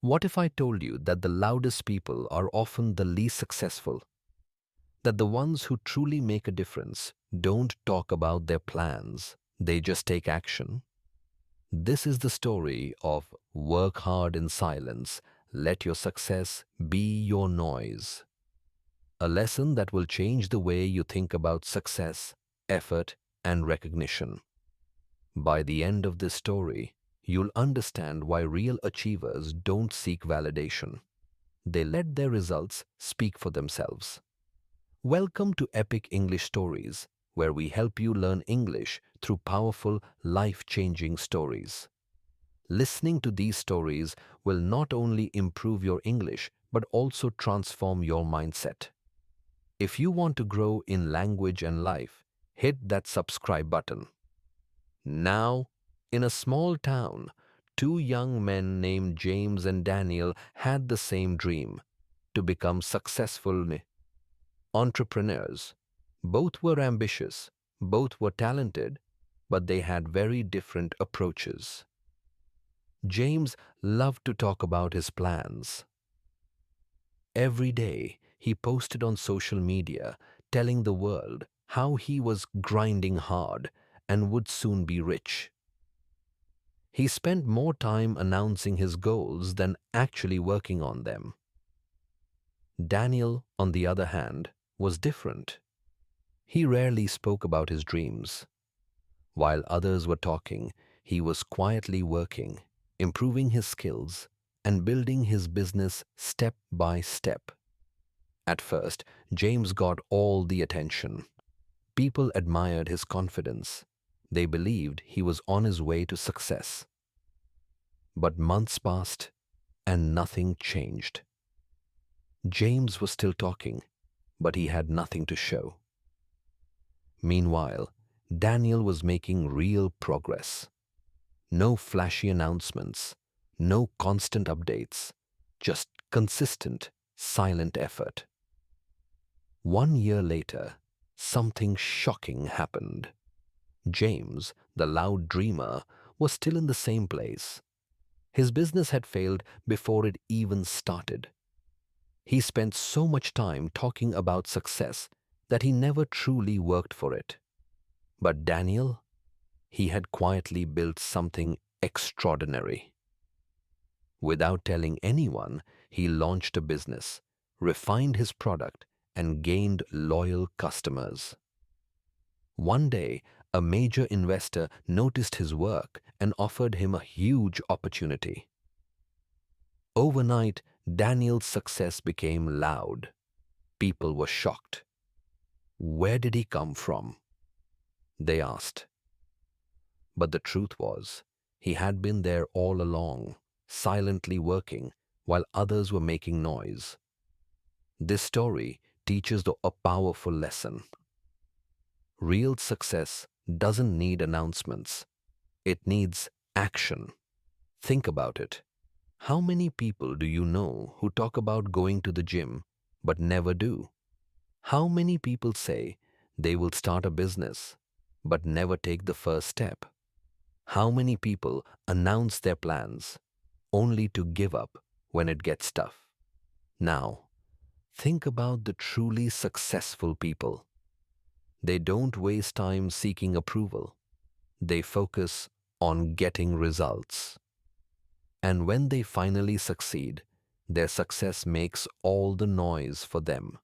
What if I told you that the loudest people are often the least successful? That the ones who truly make a difference don't talk about their plans, they just take action? This is the story of work hard in silence, let your success be your noise. A lesson that will change the way you think about success, effort, and recognition. By the end of this story, you'll understand why real achievers don't seek validation. They let their results speak for themselves. Welcome to Epic English Stories, where we help you learn English through powerful, life-changing stories. Listening to these stories will not only improve your English, but also transform your mindset. If you want to grow in language and life, hit that subscribe button. Now, in a small town, two young men named James and Daniel had the same dream: to become successful entrepreneurs. Both were ambitious, both were talented, but they had very different approaches. James loved to talk about his plans. Every day, he posted on social media, telling the world how he was grinding hard and would soon be rich. He spent more time announcing his goals than actually working on them. Daniel, on the other hand, was different. He rarely spoke about his dreams. While others were talking, he was quietly working, improving his skills, and building his business step by step. At first, James got all the attention. People admired his confidence. They believed he was on his way to success. But months passed, and nothing changed. James was still talking, but he had nothing to show. Meanwhile, Daniel was making real progress. No flashy announcements, no constant updates, just consistent, silent effort. 1 year later, something shocking happened. James, the loud dreamer, was still in the same place. His business had failed before it even started. He spent so much time talking about success that he never truly worked for it. But Daniel, he had quietly built something extraordinary. Without telling anyone, he launched a business, refined his product, and gained loyal customers. One day, a major investor noticed his work and offered him a huge opportunity. Overnight, Daniel's success became loud. People were shocked. Where did he come from? They asked. But the truth was, he had been there all along, silently working while others were making noise. This story teaches a powerful lesson. Real success doesn't need announcements. It needs action. Think about it. How many people do you know who talk about going to the gym but never do? How many people say they will start a business but never take the first step? How many people announce their plans only to give up when it gets tough? Now, think about the truly successful people. They don't waste time seeking approval. They focus on getting results. And when they finally succeed, their success makes all the noise for them.